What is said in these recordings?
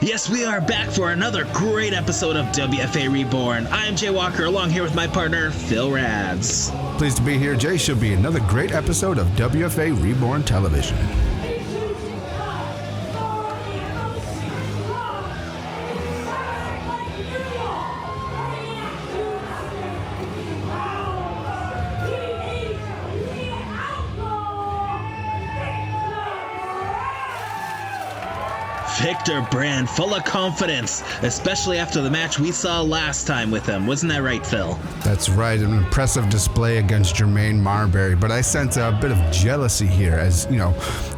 Yes, we are back for another great episode of WFA Reborn. I am Jay Walker, along here with my partner, Phil Rads. Pleased to be here, Jay. Should be another great episode of WFA Reborn Television. Victor Brand, full of confidence, especially after the match we saw last time with him. Wasn't that right, Phil? That's right, an impressive display against Jermaine Marbury, but I sense a bit of jealousy here as,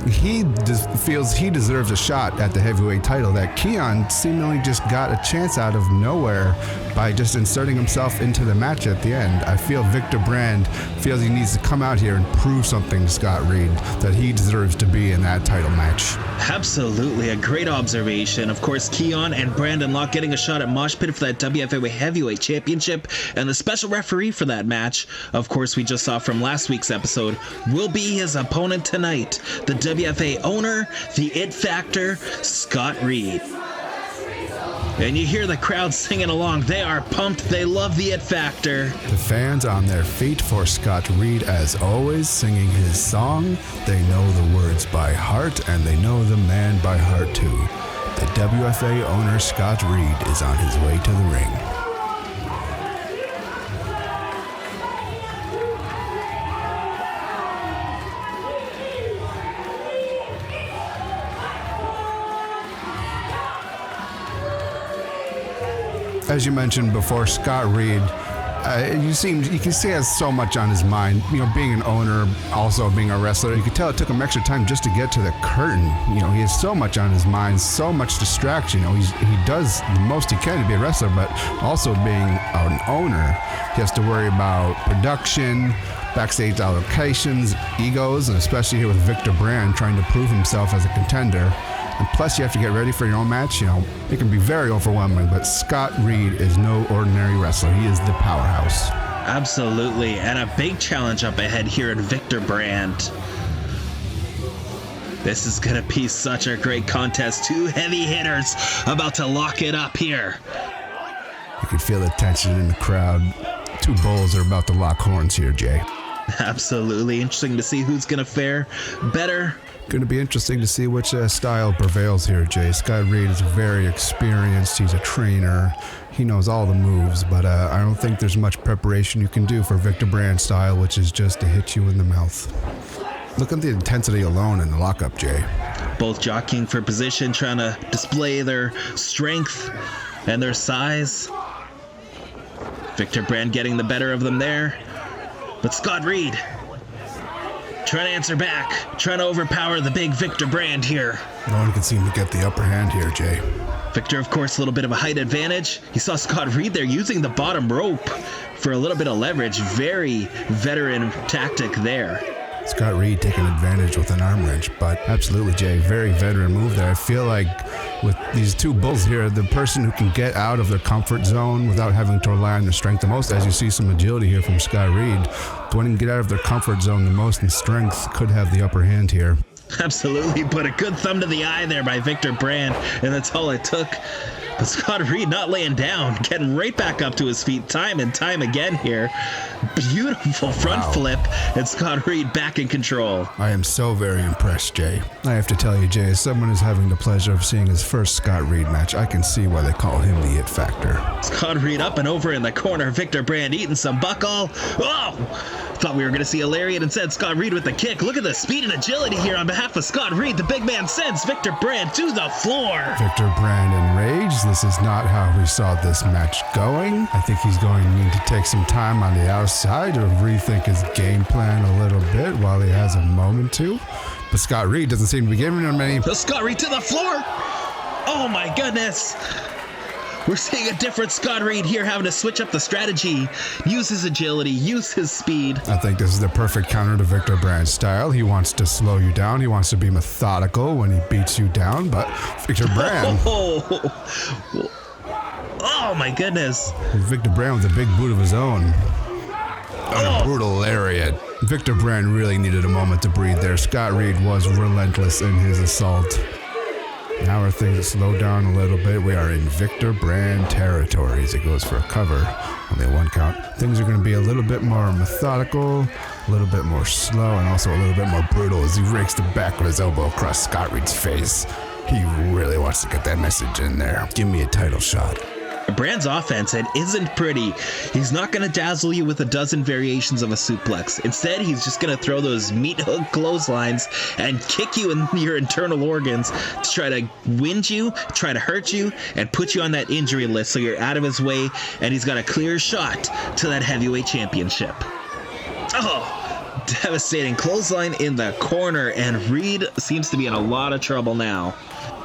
he feels he deserves a shot at the heavyweight title that Keon seemingly just got a chance out of nowhere by just inserting himself into the match at the end. I feel Victor Brand feels he needs to come out here and prove something to Scott Reed, that he deserves to be in that title match. Absolutely, a great observation. Of course, Keon and Brandon Locke getting a shot at Mosh Pit for that WFA Heavyweight Championship, and the special referee for that match, of course, we just saw from last week's episode, will be his opponent tonight, the WFA owner, the It Factor, Scott Reed. And you hear the crowd singing along. They are pumped. They love the It Factor. The fans on their feet for Scott Reed, as always, singing his song. They know the words by heart, and they know the man by heart, too. The WFA owner, Scott Reed, is on his way to the ring. As you mentioned before, Scott Reed, you can see he has so much on his mind. Being an owner, also being a wrestler, you could tell it took him extra time just to get to the curtain. He has so much on his mind, so much distraction. He does the most he can to be a wrestler, but also being an owner, he has to worry about production, backstage allocations, egos, and especially here with Victor Brand trying to prove himself as a contender. And plus, you have to get ready for your own match. It can be very overwhelming, but Scott Reed is no ordinary wrestler. He is the powerhouse. Absolutely, and a big challenge up ahead here at Victor Brand. This is going to be such a great contest. Two heavy hitters about to lock it up here. You can feel the tension in the crowd. Two bulls are about to lock horns here, Jay. Absolutely. Interesting to see who's going to fare better. Going to be interesting to see which style prevails here, Jay. Scott Reed is very experienced. He's a trainer. He knows all the moves, but I don't think there's much preparation you can do for Victor Brand's style, which is just to hit you in the mouth. Look at the intensity alone in the lockup, Jay. Both jockeying for position, trying to display their strength and their size. Victor Brand getting the better of them there. But Scott Reed trying to answer back, trying to overpower the big Victor Brand here. No one can seem to get the upper hand here, Jay. Victor, of course, a little bit of a height advantage. He saw Scott Reed there using the bottom rope for a little bit of leverage. Very veteran tactic there. Scott Reed taking advantage with an arm wrench, but absolutely, Jay, very veteran move there. I feel like with these two bulls here, the person who can get out of their comfort zone without having to rely on their strength the most, as you see some agility here from Scott Reed, the one who can get out of their comfort zone the most in strength could have the upper hand here. Absolutely, put a good thumb to the eye there by Victor Brand, and that's all it took. But Scott Reed not laying down, getting right back up to his feet time and time again here. Beautiful front flip, and Scott Reed back in control. I am so very impressed, Jay. I have to tell you, Jay, as someone who's having the pleasure of seeing his first Scott Reed match, I can see why they call him the It Factor. Scott Reed up and over in the corner. Victor Brand eating some buckle. Oh! Thought we were going to see a lariat, instead Scott Reed with the kick. Look at the speed and agility here on behalf of Scott Reed. The big man sends Victor Brand to the floor. Victor Brand enraged. This is not how we saw this match going. I think he's going to need to take some time on the outside to rethink his game plan a little bit while he has a moment to. But Scott Reed doesn't seem to be giving him any. Scott Reed to the floor. Oh my goodness. We're seeing a different Scott Reed here, having to switch up the strategy, use his agility, use his speed. I think this is the perfect counter to Victor Brand's style. He wants to slow you down. He wants to be methodical when he beats you down, but Victor Brand... Oh my goodness. Victor Brand with a big boot of his own. A brutal lariat. Victor Brand really needed a moment to breathe there. Scott Reed was relentless in his assault. Now our things slow down a little bit. We are in Victor Brand territory as it goes for a cover. Only one count. Things are going to be a little bit more methodical, a little bit more slow, and also a little bit more brutal as he rakes the back of his elbow across Scott Reed's face. He really wants to get that message in there. Give me a title shot. Brand's offense, it isn't pretty. He's not going to dazzle you with a dozen variations of a suplex. Instead, he's just going to throw those meat hook clotheslines and kick you in your internal organs to try to wind you, try to hurt you, and put you on that injury list so you're out of his way, and he's got a clear shot to that heavyweight championship. Oh, devastating clothesline in the corner, and Reed seems to be in a lot of trouble now.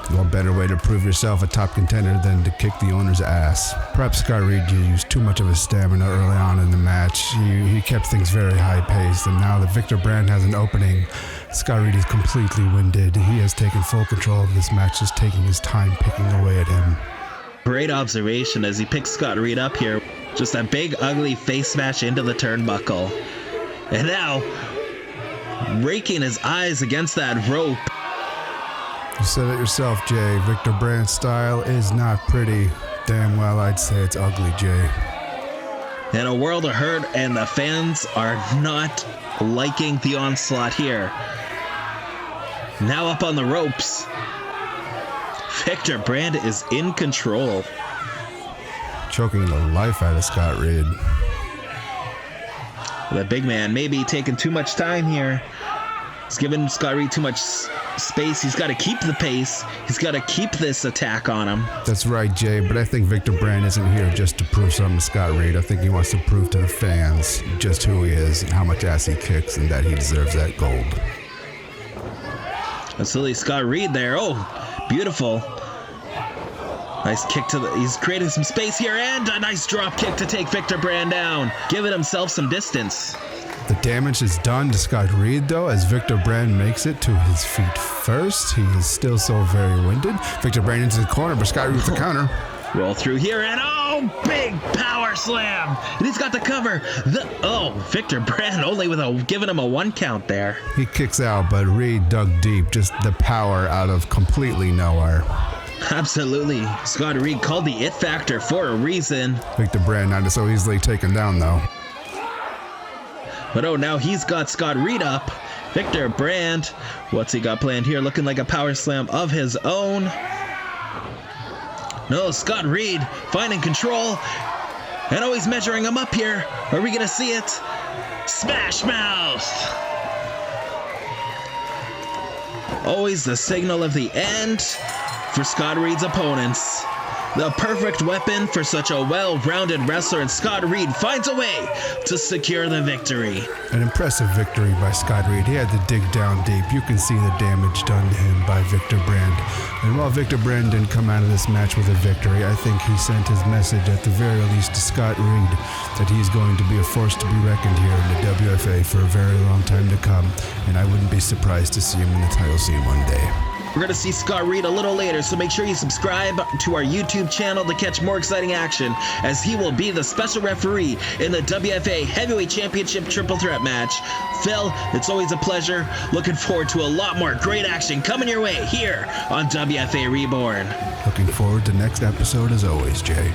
What better way to prove yourself a top contender than to kick the owner's ass? Perhaps Scott Reed used too much of his stamina early on in the match. He kept things very high-paced, and now that Victor Brand has an opening, Scott Reed is completely winded. He has taken full control of this match, just taking his time picking away at him. Great observation as he picks Scott Reed up here. Just a big, ugly face smash into the turnbuckle. And now, raking his eyes against that rope. You said it yourself, Jay. Victor Brand's style is not pretty. Damn well, I'd say it's ugly, Jay. In a world of hurt, and the fans are not liking the onslaught here. Now up on the ropes. Victor Brand is in control. Choking the life out of Scott Reed. The big man maybe taking too much time here. He's giving Scott Reed too much space. He's got to keep the pace. He's got to keep this attack on him. That's right, Jay, but I think Victor Brand isn't here just to prove something to Scott Reed. I think he wants to prove to the fans just who he is and how much ass he kicks and that he deserves that gold. Absolutely, Scott Reed there. Oh, beautiful. Nice kick to the... He's creating some space here, and a nice drop kick to take Victor Brand down. Giving himself some distance. The damage is done to Scott Reed, though, as Victor Brand makes it to his feet first. He is still so very winded. Victor Brand into the corner, but Scott Reed with the counter. Roll through here, and oh, big power slam. And he's got the cover. Victor Brand only with giving him a 1 count there. He kicks out, but Reed dug deep, just the power out of completely nowhere. Absolutely. Scott Reed called the it factor for a reason. Victor Brand not so easily taken down, though. But now he's got Scott Reed up. Victor Brand, what's he got planned here? Looking like a power slam of his own. No, Scott Reed finding control. And he's measuring him up here. Are we going to see it? Smash Mouth! Always the signal of the end for Scott Reed's opponents. The perfect weapon for such a well-rounded wrestler, and Scott Reed finds a way to secure the victory. An impressive victory by Scott Reed. He had to dig down deep. You can see the damage done to him by Victor Brand. And while Victor Brand didn't come out of this match with a victory, I think he sent his message at the very least to Scott Reed that he's going to be a force to be reckoned here in the WFA for a very long time to come. And I wouldn't be surprised to see him in the title scene one day. We're going to see Scott Reed a little later, so make sure you subscribe to our YouTube channel to catch more exciting action, as he will be the special referee in the WFA Heavyweight Championship Triple Threat match. Phil, it's always a pleasure. Looking forward to a lot more great action coming your way here on WFA Reborn. Looking forward to next episode as always, Jay.